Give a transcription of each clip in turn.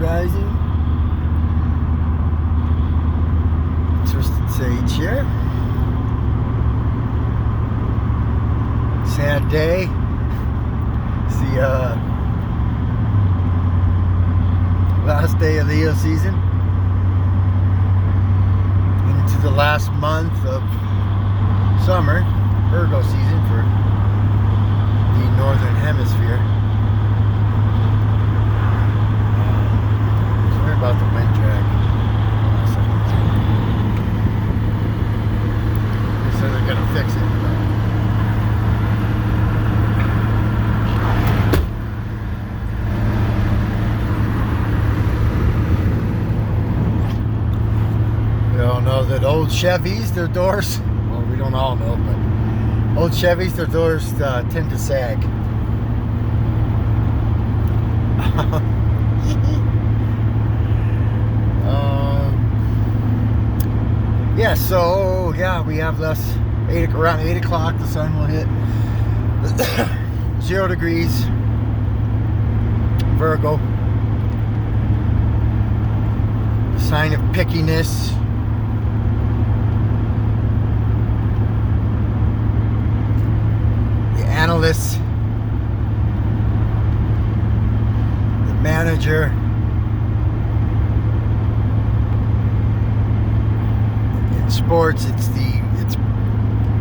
rising. Twisted Sage here. Sad day. It's the last day of Leo season. Into the last month of summer, Virgo season for the Northern Hemisphere. Sorry about the wind drag. They said they're gonna fix it. We all know that old Chevys, their doors, well, we don't all know, but old Chevys, their doors tend to sag. Yeah, so yeah, we have less around 8 o'clock. The sun will hit 0 degrees. Virgo, sign of pickiness. The analyst, the manager. Sports, it's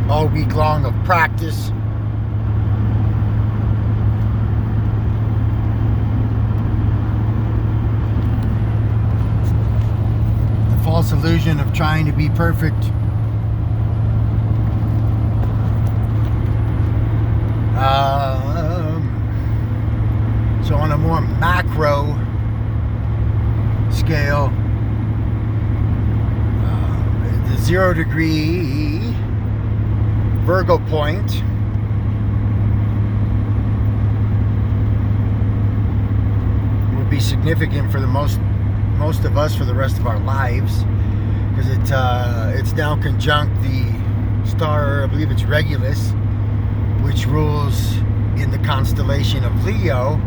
all week long of practice. The false illusion of trying to be perfect. So on a more macro scale, 0 degree Virgo point would be significant for the most of us for the rest of our lives, because it's now conjunct the star, I believe it's Regulus, which rules in the constellation of Leo,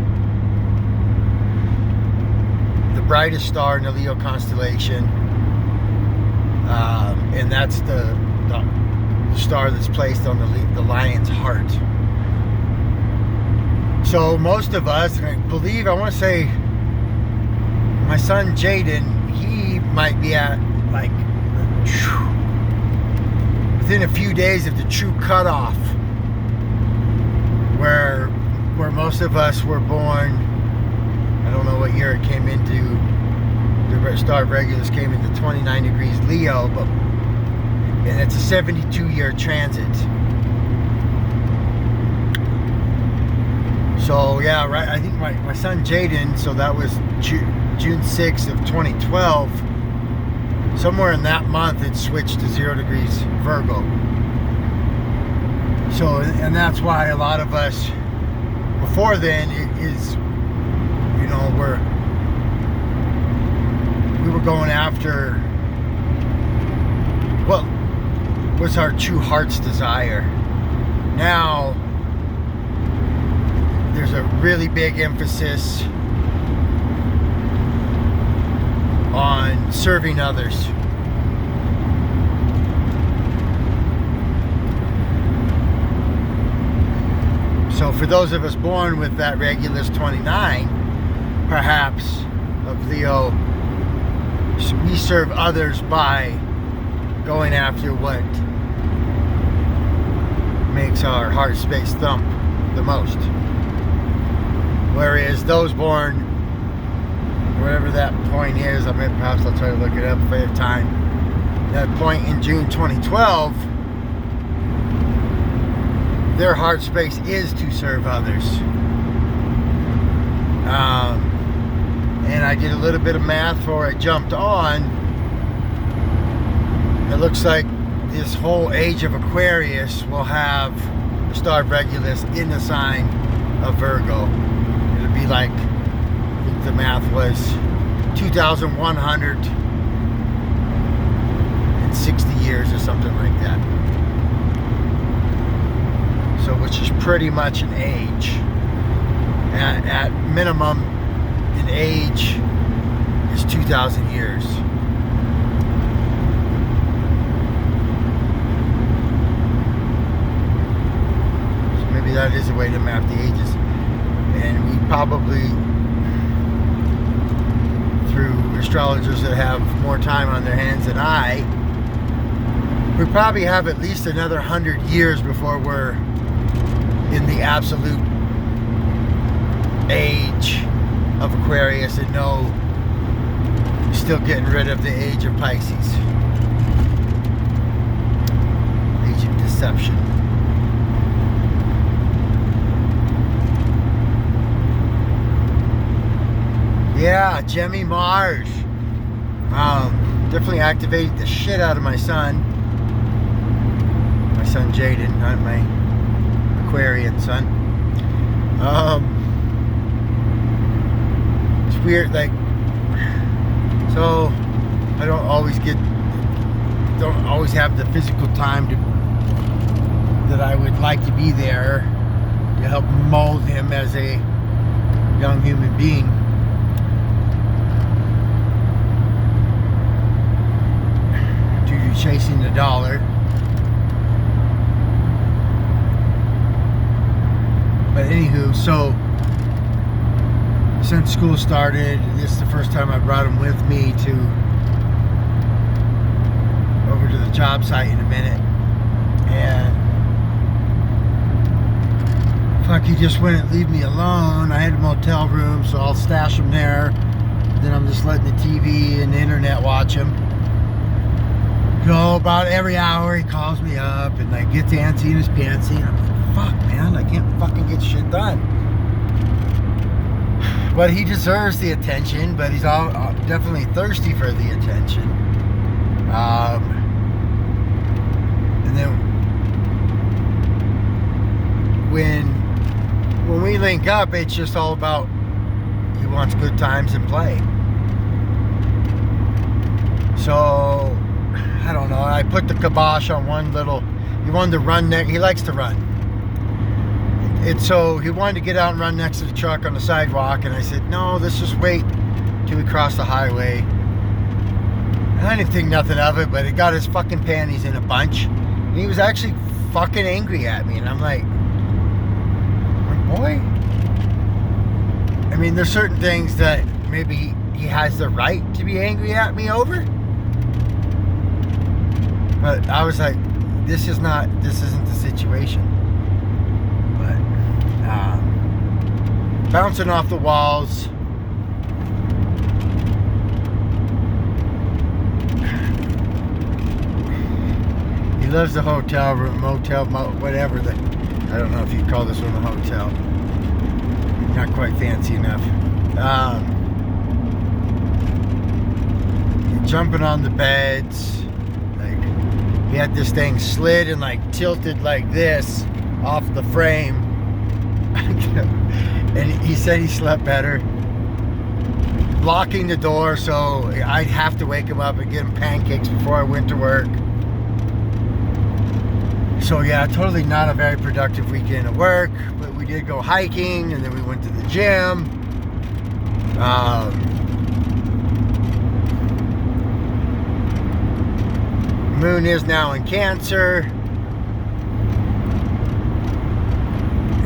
the brightest star in the Leo constellation. And that's the star that's placed on the lion's heart. So most of us, and I believe, I want to say, my son Jaden, he might be at like within a few days of the true cutoff, where most of us were born. I don't know what year it came into. The star of Regulus came into 29 degrees Leo, and it's a 72-year transit. So yeah, right. I think my son Jaden. So that was June 6th of 2012. Somewhere in that month, it switched to 0 degrees Virgo. So, and that's why a lot of us before then we were going after what was our true heart's desire. Now there's a really big emphasis on serving others. So for those of us born with that Regulus 29, perhaps, of Leo, we serve others by going after what makes our heart space thump the most. Whereas those born, wherever that point is, perhaps I'll try to look it up if I have time. That point in June 2012, their heart space is to serve others. And I did a little bit of math before I jumped on. It looks like this whole age of Aquarius will have the star of Regulus in the sign of Virgo. It'll be like, I think the math was 2,160 years or something like that. So, which is pretty much an age. At minimum, an age is 2,000 years. So maybe that is a way to map the ages. And we probably, through astrologers that have more time on their hands than I, we probably have at least another 100 years before we're in the absolute age of Aquarius, and no, still getting rid of the age of Pisces. Age of deception. Yeah, Jemmy Mars. Definitely activated the shit out of my son. My son Jaden, not my Aquarian son. It's weird, like, so I don't always have the physical time that I would like to be there to help mold him as a young human being. Due to chasing the dollar. But anywho, so since school started, this is the first time I brought him with me over to the job site in a minute. And fuck, he just wouldn't leave me alone. I had a motel room, so I'll stash him there. Then I'm just letting the TV and the internet watch him. So about every hour he calls me up and like gets antsy in his pantsy. And I'm like, fuck, man, I can't fucking get shit done. But he deserves the attention, but he's all definitely thirsty for the attention. And then when we link up, it's just all about he wants good times and play. So I don't know. I put the kibosh on one little. He wanted to run next. He likes to run. And so he wanted to get out and run next to the truck on the sidewalk, and I said, no, let's just wait till we cross the highway. And I didn't think nothing of it, but it got his fucking panties in a bunch. And he was actually fucking angry at me, and I'm like, boy. I mean, there's certain things that maybe he has the right to be angry at me over. But I was like, this isn't the situation. Bouncing off the walls. He loves the hotel room, motel, whatever. I don't know if you'd call this one a hotel. Not quite fancy enough. Jumping on the beds. Like, he had this thing slid and like tilted like this off the frame. And he said he slept better. Locking the door, so I'd have to wake him up and get him pancakes before I went to work. So yeah, totally not a very productive weekend at work, but we did go hiking, and then we went to the gym. Moon is now in Cancer.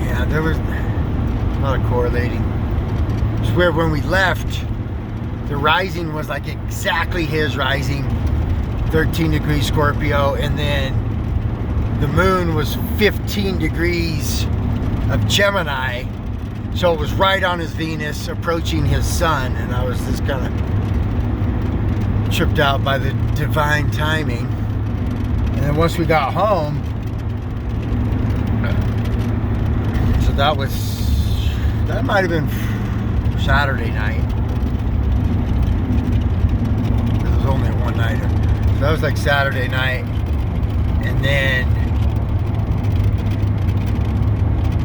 Yeah, there was a lot of correlating. It's weird, when we left, the rising was like exactly his rising, 13 degrees Scorpio, and then the moon was 15 degrees of Gemini, so it was right on his Venus, approaching his sun, and I was just kind of tripped out by the divine timing. And then once we got home, so that might have been Saturday night. It was only a one-nighter. So that was like Saturday night. And then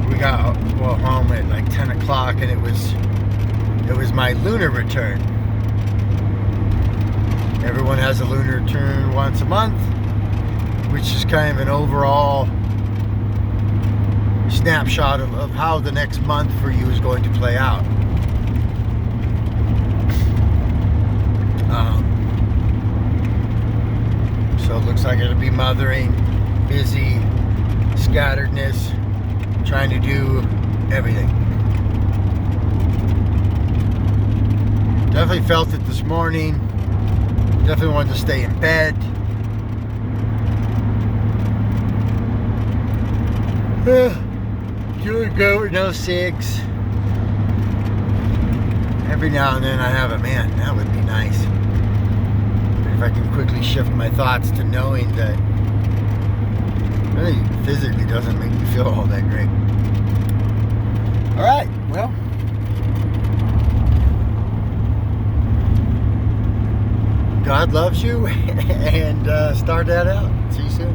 we got home at like 10 o'clock, and it was my lunar return. Everyone has a lunar return once a month, which is kind of an overall snapshot of how the next month for you is going to play out. So I gotta be mothering, busy, scatteredness, trying to do everything. Definitely felt it this morning. Definitely wanted to stay in bed. Doing go no 6. Every now and then I have a man, that would be nice. If I can quickly shift my thoughts to knowing that really physically doesn't make me feel all that great. Alright, well. God loves you, and start that out. See you soon.